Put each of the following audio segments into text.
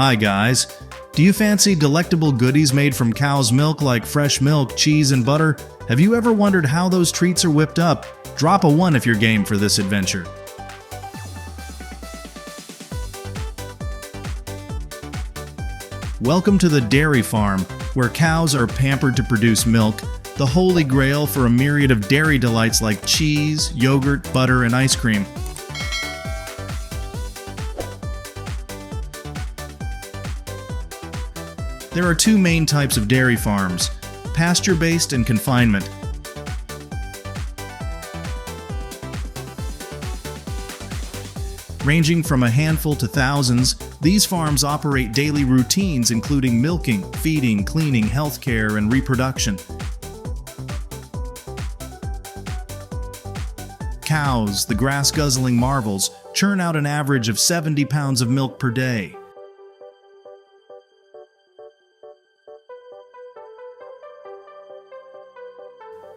Hi guys, do you fancy delectable goodies made from cow's milk like fresh milk, cheese, and butter? Have you ever wondered how those treats are whipped up? Drop a 1 if you're game for this adventure. Welcome to the dairy farm, where cows are pampered to produce milk, the holy grail for a myriad of dairy delights like cheese, yogurt, butter, and ice cream. There are 2 main types of dairy farms: pasture-based and confinement. Ranging from a handful to thousands, these farms operate daily routines including milking, feeding, cleaning, healthcare, and reproduction. Cows, the grass-guzzling marvels, churn out an average of 70 pounds of milk per day.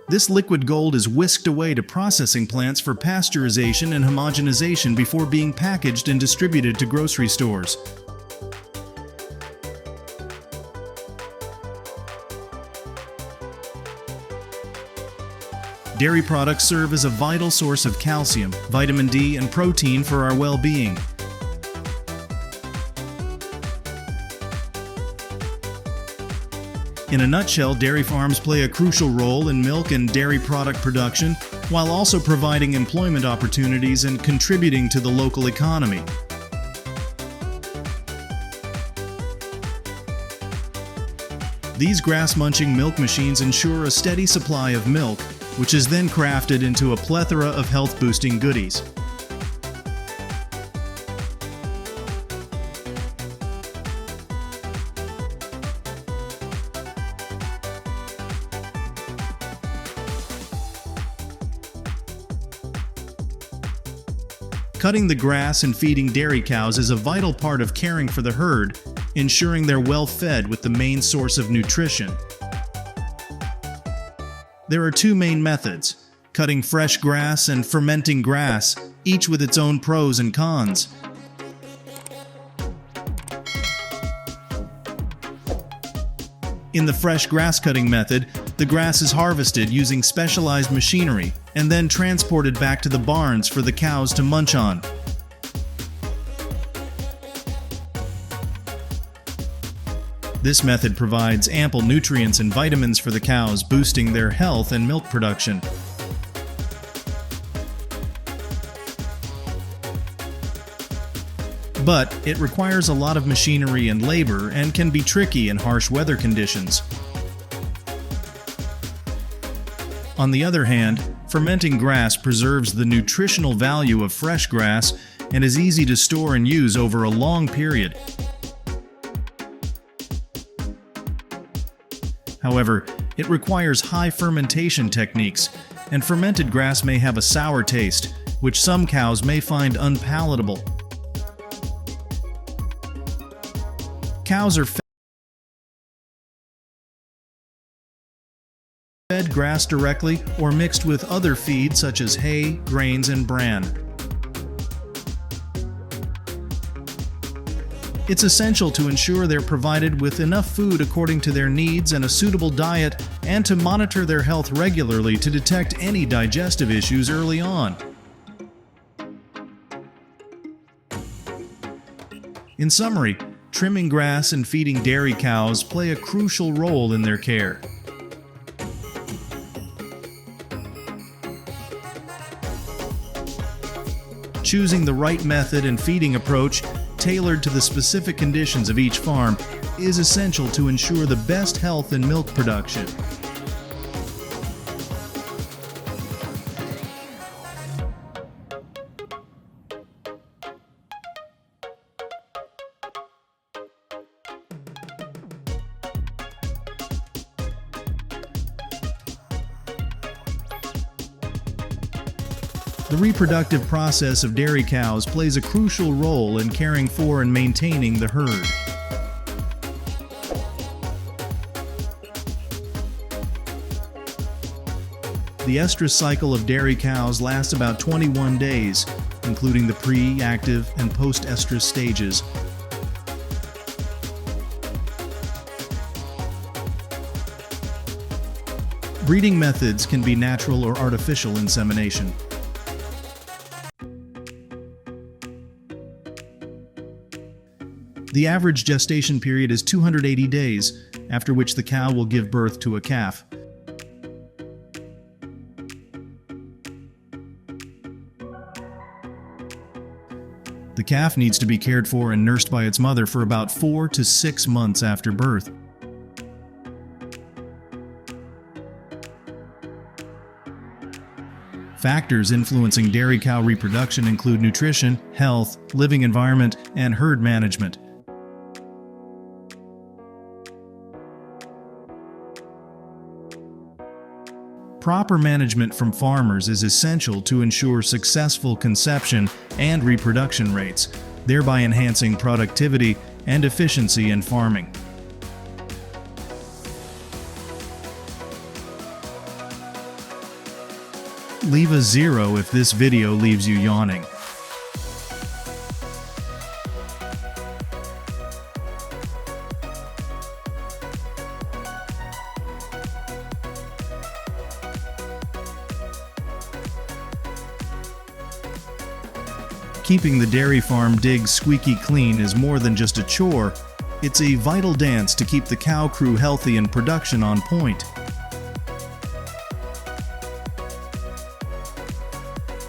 This liquid gold is whisked away to processing plants for pasteurization and homogenization before being packaged and distributed to grocery stores. Dairy products serve as a vital source of calcium, vitamin D, and protein for our well-being. In a nutshell, dairy farms play a crucial role in milk and dairy product production, while also providing employment opportunities and contributing to the local economy. These grass-munching milk machines ensure a steady supply of milk, which is then crafted into a plethora of health-boosting goodies. Cutting the grass and feeding dairy cows is a vital part of caring for the herd, ensuring they're well fed with the main source of nutrition. There are 2 main methods: cutting fresh grass and fermenting grass, each with its own pros and cons. In the fresh grass cutting method, the grass is harvested using specialized machinery and then transported back to the barns for the cows to munch on. This method provides ample nutrients and vitamins for the cows, boosting their health and milk production. But it requires a lot of machinery and labor and can be tricky in harsh weather conditions. On the other hand, fermenting grass preserves the nutritional value of fresh grass and is easy to store and use over a long period. However, it requires high fermentation techniques, and fermented grass may have a sour taste, which some cows may find unpalatable. Cows are fed grass directly or mixed with other feed such as hay, grains, and bran. It's essential to ensure they're provided with enough food according to their needs and a suitable diet, and to monitor their health regularly to detect any digestive issues early on. In summary, trimming grass and feeding dairy cows play a crucial role in their care. Choosing the right method and feeding approach, tailored to the specific conditions of each farm, is essential to ensure the best health and milk production. The reproductive process of dairy cows plays a crucial role in caring for and maintaining the herd. The estrus cycle of dairy cows lasts about 21 days, including the pre, active, and post-estrus stages. Breeding methods can be natural or artificial insemination. The average gestation period is 280 days, after which the cow will give birth to a calf. The calf needs to be cared for and nursed by its mother for about 4 to 6 months after birth. Factors influencing dairy cow reproduction include nutrition, health, living environment, and herd management. Proper management from farmers is essential to ensure successful conception and reproduction rates, thereby enhancing productivity and efficiency in farming. Leave a 0 if this video leaves you yawning. Keeping the dairy farm dig squeaky clean is more than just a chore, it's a vital dance to keep the cow crew healthy and production on point.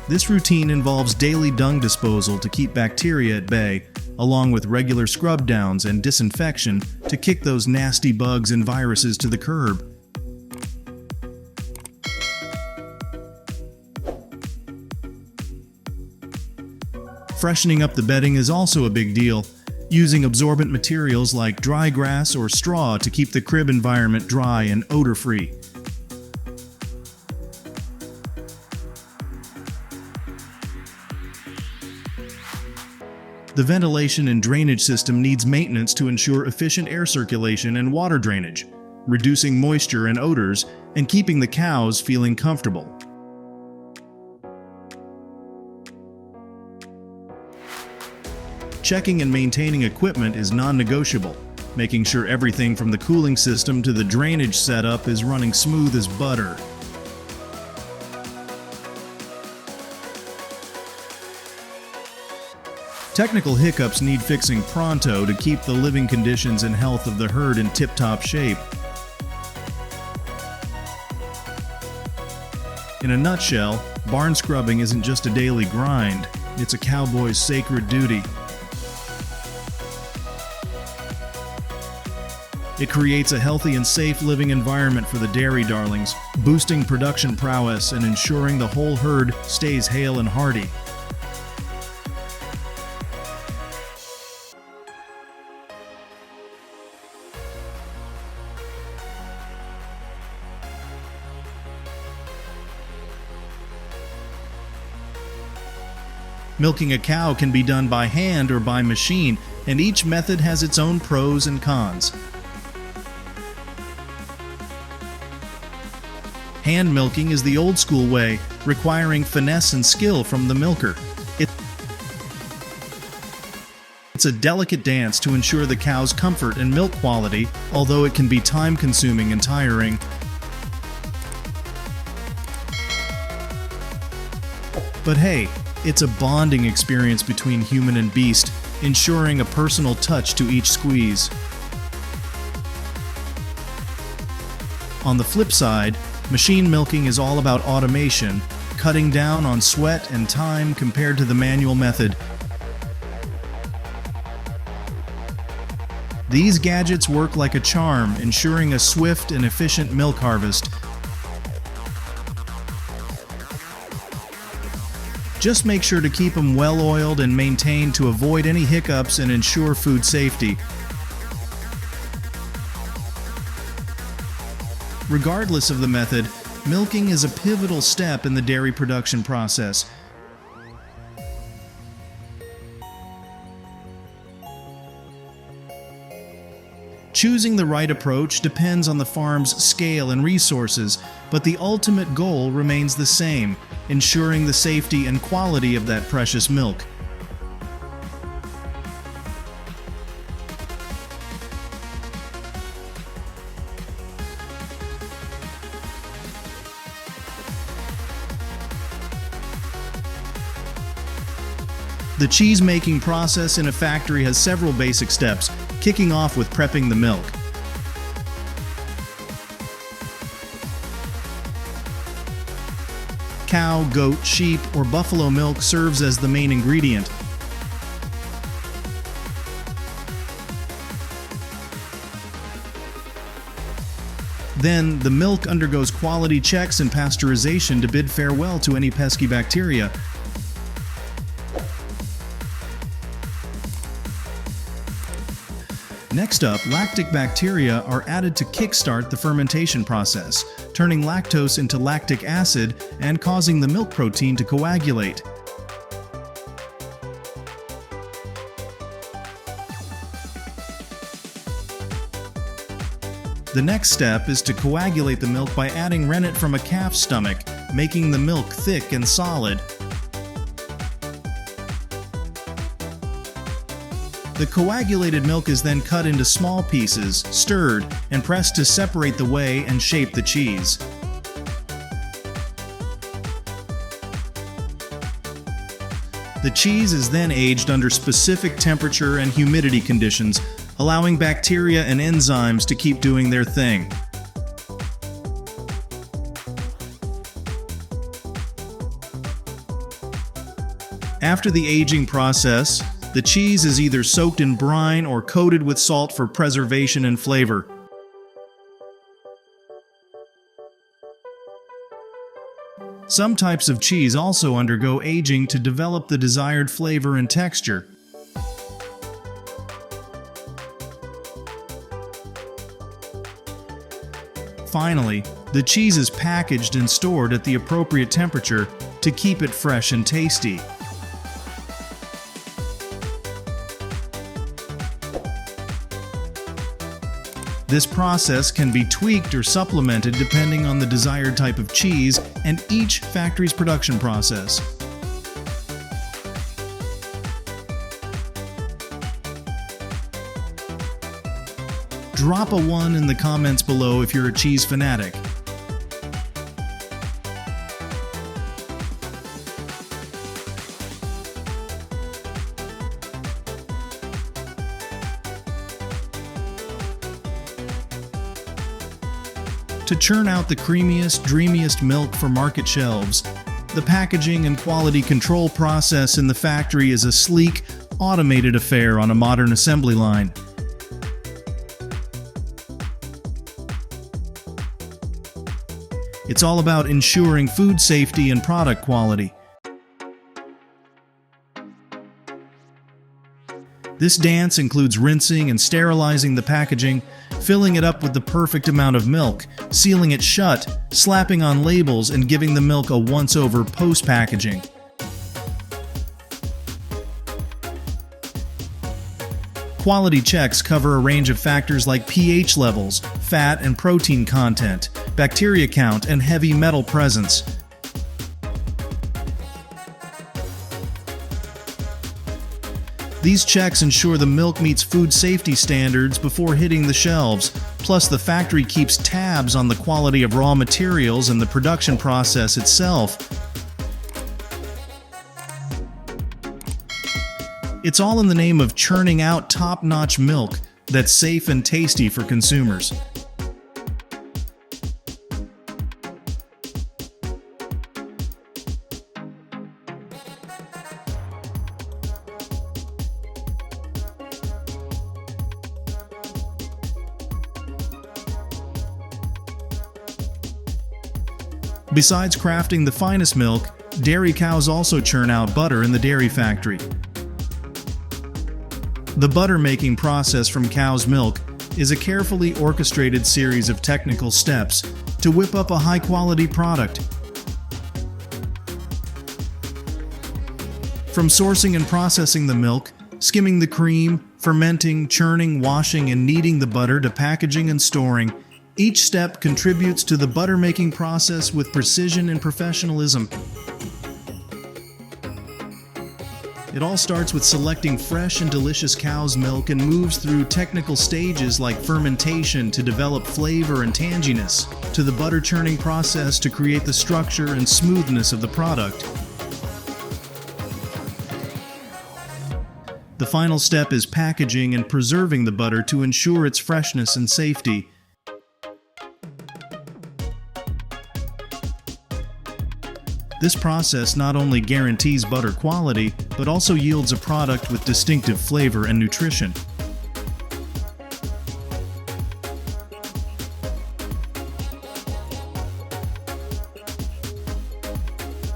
This routine involves daily dung disposal to keep bacteria at bay, along with regular scrub downs and disinfection to kick those nasty bugs and viruses to the curb. Freshening up the bedding is also a big deal, using absorbent materials like dry grass or straw to keep the crib environment dry and odor-free. The ventilation and drainage system needs maintenance to ensure efficient air circulation and water drainage, reducing moisture and odors, and keeping the cows feeling comfortable. Checking and maintaining equipment is non-negotiable, making sure everything from the cooling system to the drainage setup is running smooth as butter. Technical hiccups need fixing pronto to keep the living conditions and health of the herd in tip-top shape. In a nutshell, barn scrubbing isn't just a daily grind, it's a cowboy's sacred duty. It creates a healthy and safe living environment for the dairy darlings, boosting production prowess and ensuring the whole herd stays hale and hearty. Milking a cow can be done by hand or by machine, and each method has its own pros and cons. Hand milking is the old school way, requiring finesse and skill from the milker. It's a delicate dance to ensure the cow's comfort and milk quality, although it can be time-consuming and tiring. But hey, it's a bonding experience between human and beast, ensuring a personal touch to each squeeze. On the flip side, machine milking is all about automation, cutting down on sweat and time compared to the manual method. These gadgets work like a charm, ensuring a swift and efficient milk harvest. Just make sure to keep them well oiled and maintained to avoid any hiccups and ensure food safety. Regardless of the method, milking is a pivotal step in the dairy production process. Choosing the right approach depends on the farm's scale and resources, but the ultimate goal remains the same, ensuring the safety and quality of that precious milk. The cheese-making process in a factory has several basic steps, kicking off with prepping the milk. Cow, goat, sheep, or buffalo milk serves as the main ingredient. Then, the milk undergoes quality checks and pasteurization to bid farewell to any pesky bacteria. Next up, lactic bacteria are added to kickstart the fermentation process, turning lactose into lactic acid and causing the milk protein to coagulate. The next step is to coagulate the milk by adding rennet from a calf's stomach, making the milk thick and solid. The coagulated milk is then cut into small pieces, stirred, and pressed to separate the whey and shape the cheese. The cheese is then aged under specific temperature and humidity conditions, allowing bacteria and enzymes to keep doing their thing. After the aging process, the cheese is either soaked in brine or coated with salt for preservation and flavor. Some types of cheese also undergo aging to develop the desired flavor and texture. Finally, the cheese is packaged and stored at the appropriate temperature to keep it fresh and tasty. This process can be tweaked or supplemented depending on the desired type of cheese and each factory's production process. Drop a 1 in the comments below if you're a cheese fanatic. To churn out the creamiest, dreamiest milk for market shelves, the packaging and quality control process in the factory is a sleek, automated affair on a modern assembly line. It's all about ensuring food safety and product quality. This dance includes rinsing and sterilizing the packaging, filling it up with the perfect amount of milk, sealing it shut, slapping on labels, and giving the milk a once-over post-packaging. Quality checks cover a range of factors like pH levels, fat and protein content, bacteria count, and heavy metal presence. These checks ensure the milk meets food safety standards before hitting the shelves, plus the factory keeps tabs on the quality of raw materials and the production process itself. It's all in the name of churning out top-notch milk that's safe and tasty for consumers. Besides crafting the finest milk, dairy cows also churn out butter in the dairy factory. The butter-making process from cow's milk is a carefully orchestrated series of technical steps to whip up a high-quality product. From sourcing and processing the milk, skimming the cream, fermenting, churning, washing, and kneading the butter to packaging and storing, each step contributes to the butter-making process with precision and professionalism. It all starts with selecting fresh and delicious cow's milk and moves through technical stages like fermentation to develop flavor and tanginess, to the butter churning process to create the structure and smoothness of the product. The final step is packaging and preserving the butter to ensure its freshness and safety. This process not only guarantees butter quality, but also yields a product with distinctive flavor and nutrition.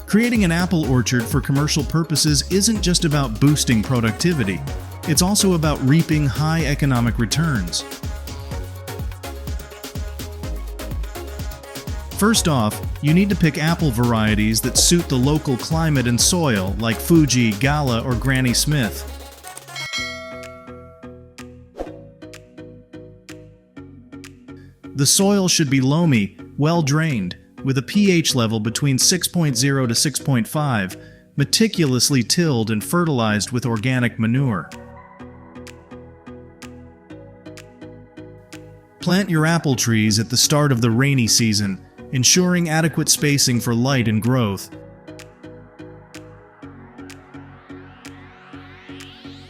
Creating an apple orchard for commercial purposes isn't just about boosting productivity. It's also about reaping high economic returns. First off, you need to pick apple varieties that suit the local climate and soil, like Fuji, Gala, or Granny Smith. The soil should be loamy, well-drained, with a pH level between 6.0 to 6.5, meticulously tilled and fertilized with organic manure. Plant your apple trees at the start of the rainy season, ensuring adequate spacing for light and growth.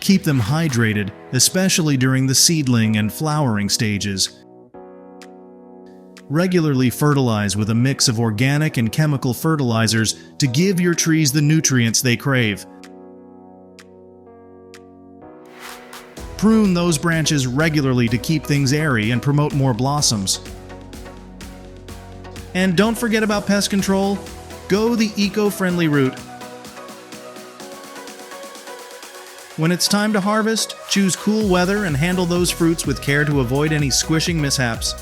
Keep them hydrated, especially during the seedling and flowering stages. Regularly fertilize with a mix of organic and chemical fertilizers to give your trees the nutrients they crave. Prune those branches regularly to keep things airy and promote more blossoms. And don't forget about pest control. Go the eco-friendly route. When it's time to harvest, choose cool weather and handle those fruits with care to avoid any squishing mishaps.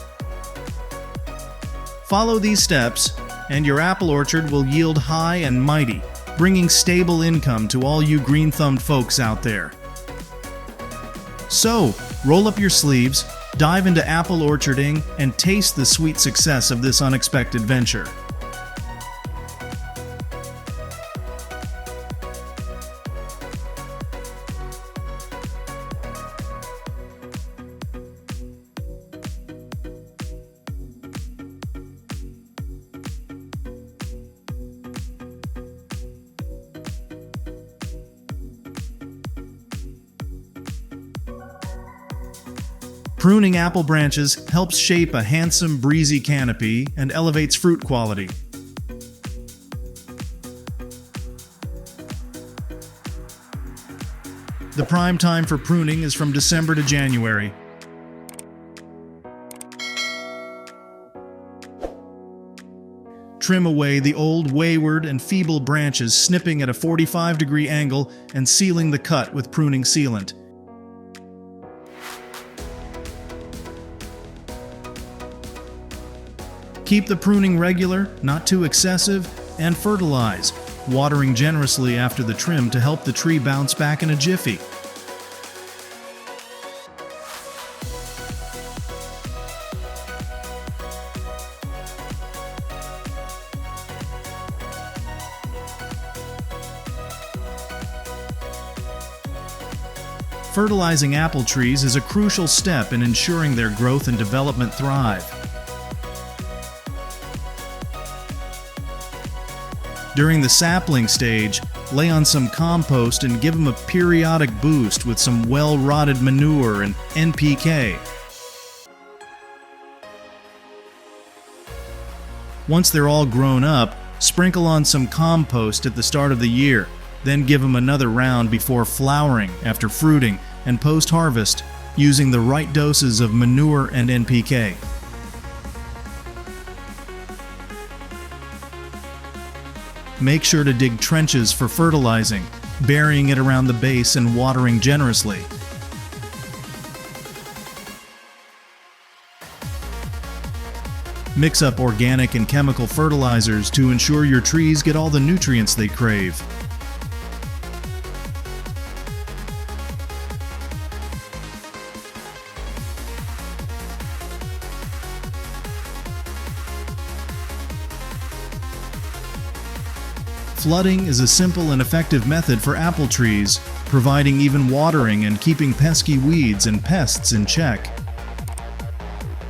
Follow these steps, and your apple orchard will yield high and mighty, bringing stable income to all you green-thumbed folks out there. So, roll up your sleeves, dive into apple orcharding, and taste the sweet success of this unexpected venture. Pruning apple branches helps shape a handsome, breezy canopy and elevates fruit quality. The prime time for pruning is from December to January. Trim away the old, wayward, and feeble branches, snipping at a 45-degree angle and sealing the cut with pruning sealant. Keep the pruning regular, not too excessive, and fertilize, watering generously after the trim to help the tree bounce back in a jiffy. Fertilizing apple trees is a crucial step in ensuring their growth and development thrive. During the sapling stage, lay on some compost and give them a periodic boost with some well-rotted manure and NPK. Once they're all grown up, sprinkle on some compost at the start of the year, then give them another round before flowering, after fruiting, and post-harvest, using the right doses of manure and NPK. Make sure to dig trenches for fertilizing, burying it around the base and watering generously. Mix up organic and chemical fertilizers to ensure your trees get all the nutrients they crave. Flooding is a simple and effective method for apple trees, providing even watering and keeping pesky weeds and pests in check.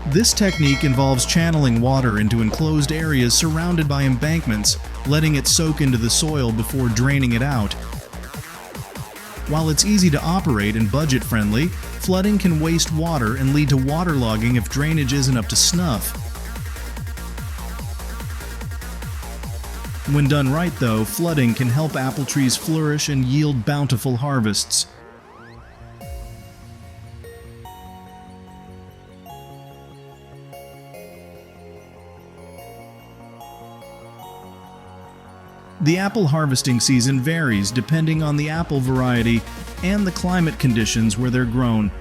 This technique involves channeling water into enclosed areas surrounded by embankments, letting it soak into the soil before draining it out. While it's easy to operate and budget-friendly, flooding can waste water and lead to waterlogging if drainage isn't up to snuff. When done right, though, flooding can help apple trees flourish and yield bountiful harvests. The apple harvesting season varies depending on the apple variety and the climate conditions where they're grown.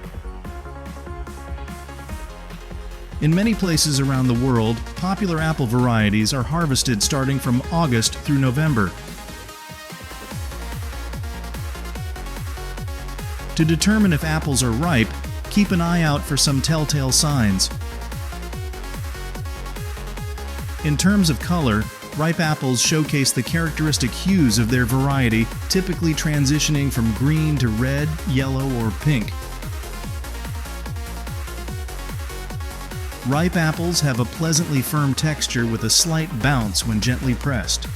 In many places around the world, popular apple varieties are harvested starting from August through November. To determine if apples are ripe, keep an eye out for some telltale signs. In terms of color, ripe apples showcase the characteristic hues of their variety, typically transitioning from green to red, yellow, or pink. Ripe apples have a pleasantly firm texture with a slight bounce when gently pressed.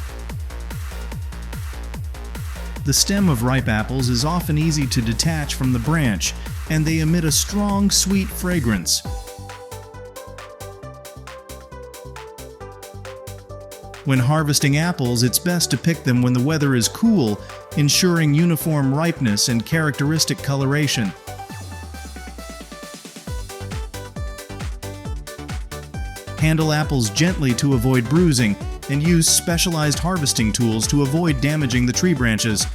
The stem of ripe apples is often easy to detach from the branch, and they emit a strong, sweet fragrance. When harvesting apples, it's best to pick them when the weather is cool, ensuring uniform ripeness and characteristic coloration. Handle apples gently to avoid bruising, and use specialized harvesting tools to avoid damaging the tree branches.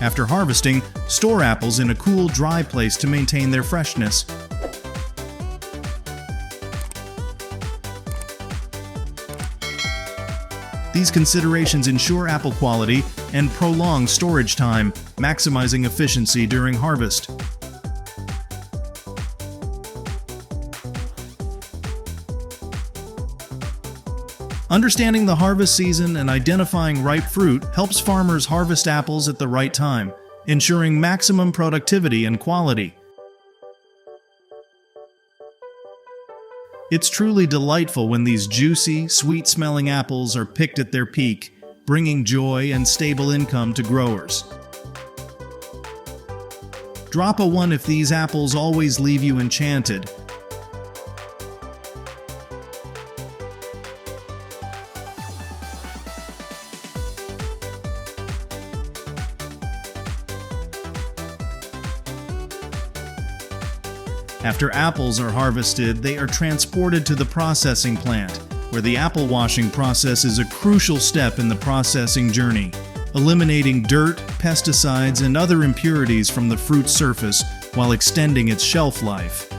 After harvesting, store apples in a cool, dry place to maintain their freshness. These considerations ensure apple quality and prolong storage time, maximizing efficiency during harvest. Understanding the harvest season and identifying ripe fruit helps farmers harvest apples at the right time, ensuring maximum productivity and quality. It's truly delightful when these juicy, sweet-smelling apples are picked at their peak, bringing joy and stable income to growers. Drop a 1 if these apples always leave you enchanted. After apples are harvested, they are transported to the processing plant, where the apple washing process is a crucial step in the processing journey, eliminating dirt, pesticides, and other impurities from the fruit's surface while extending its shelf life.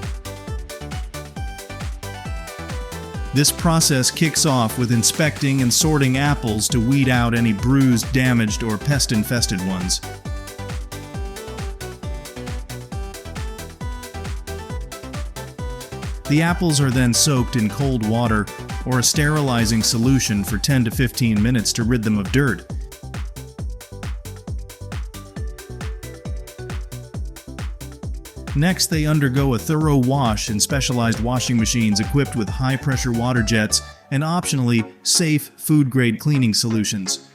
This process kicks off with inspecting and sorting apples to weed out any bruised, damaged, or pest-infested ones. The apples are then soaked in cold water or a sterilizing solution for 10 to 15 minutes to rid them of dirt. Next, they undergo a thorough wash in specialized washing machines equipped with high-pressure water jets and optionally safe food-grade cleaning solutions.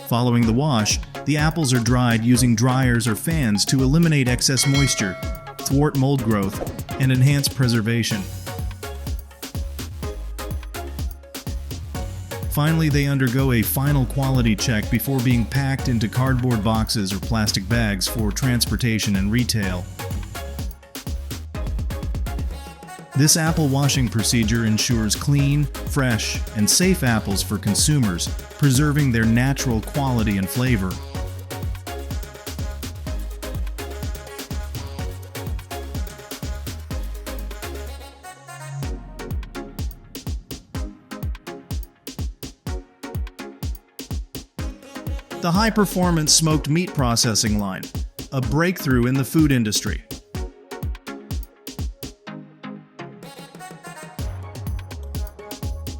Following the wash, the apples are dried using dryers or fans to eliminate excess moisture, thwart mold growth, and enhance preservation. Finally, they undergo a final quality check before being packed into cardboard boxes or plastic bags for transportation and retail. This apple washing procedure ensures clean, fresh, and safe apples for consumers, preserving their natural quality and flavor. The high-performance smoked meat processing line, a breakthrough in the food industry.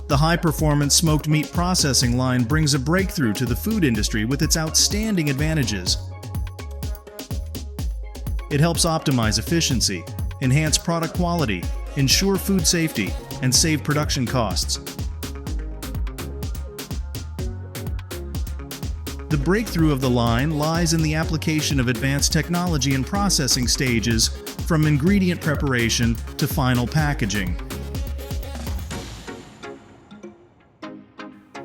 The high-performance smoked meat processing line brings a breakthrough to the food industry with its outstanding advantages. It helps optimize efficiency, enhance product quality, ensure food safety, and save production costs. The breakthrough of the line lies in the application of advanced technology and processing stages, from ingredient preparation to final packaging.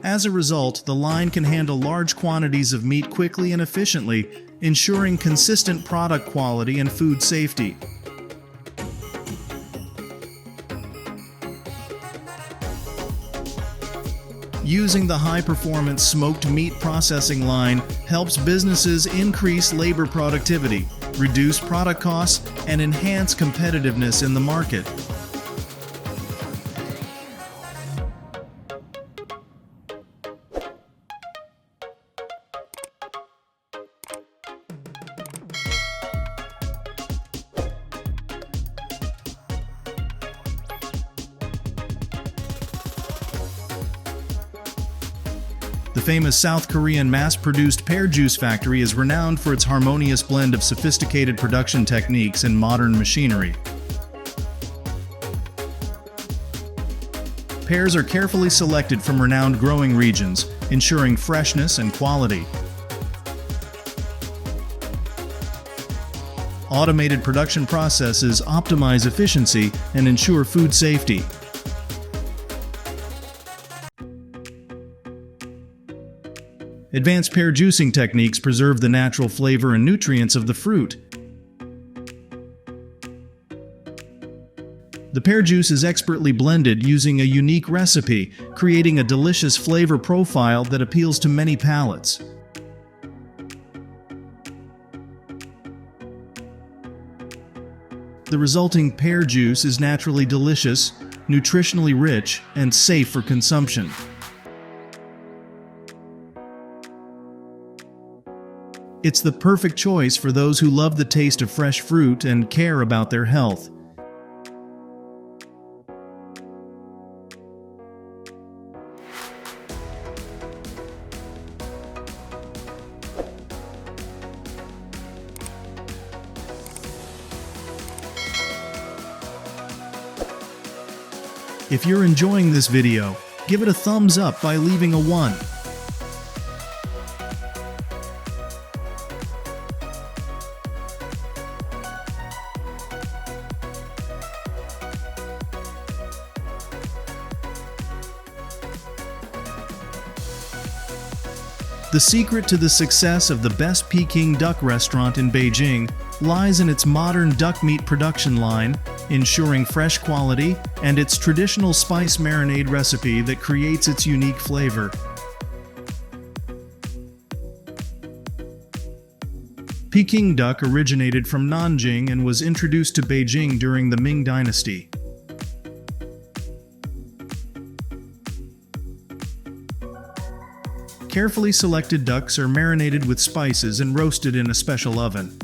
As a result, the line can handle large quantities of meat quickly and efficiently, ensuring consistent product quality and food safety. Using the high-performance smoked meat processing line helps businesses increase labor productivity, reduce product costs, and enhance competitiveness in the market. The famous South Korean mass-produced pear juice factory is renowned for its harmonious blend of sophisticated production techniques and modern machinery. Pears are carefully selected from renowned growing regions, ensuring freshness and quality. Automated production processes optimize efficiency and ensure food safety. Advanced pear juicing techniques preserve the natural flavor and nutrients of the fruit. The pear juice is expertly blended using a unique recipe, creating a delicious flavor profile that appeals to many palates. The resulting pear juice is naturally delicious, nutritionally rich, and safe for consumption. It's the perfect choice for those who love the taste of fresh fruit and care about their health. If you're enjoying this video, give it a thumbs up by leaving a 1. The secret to the success of the best Peking duck restaurant in Beijing lies in its modern duck meat production line, ensuring fresh quality, and its traditional spice marinade recipe that creates its unique flavor. Peking duck originated from Nanjing and was introduced to Beijing during the Ming Dynasty. Carefully selected ducks are marinated with spices and roasted in a special oven.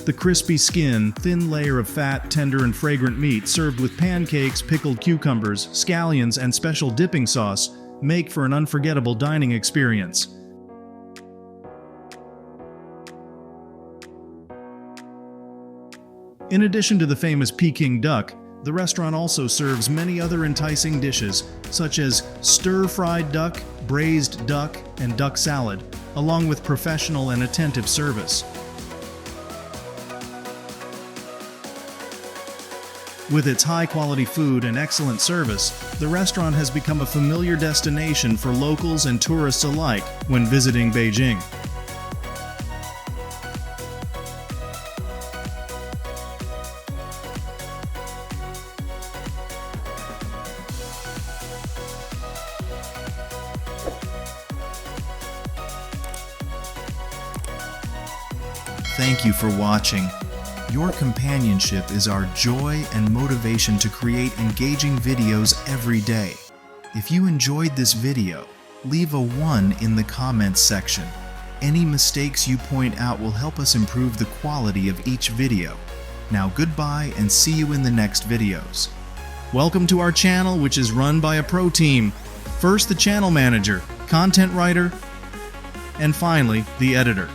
The crispy skin, thin layer of fat, tender and fragrant meat served with pancakes, pickled cucumbers, scallions, and special dipping sauce make for an unforgettable dining experience. In addition to the famous Peking duck, the restaurant also serves many other enticing dishes, such as stir-fried duck, braised duck, and duck salad, along with professional and attentive service. With its high-quality food and excellent service, the restaurant has become a familiar destination for locals and tourists alike when visiting Beijing. Thank you for watching. Your companionship is our joy and motivation to create engaging videos every day. If you enjoyed this video, leave a 1 in the comments section. Any mistakes you point out will help us improve the quality of each video. Now goodbye and see you in the next videos. Welcome to our channel, which is run by a pro team. First the channel manager, content writer, and finally the editor.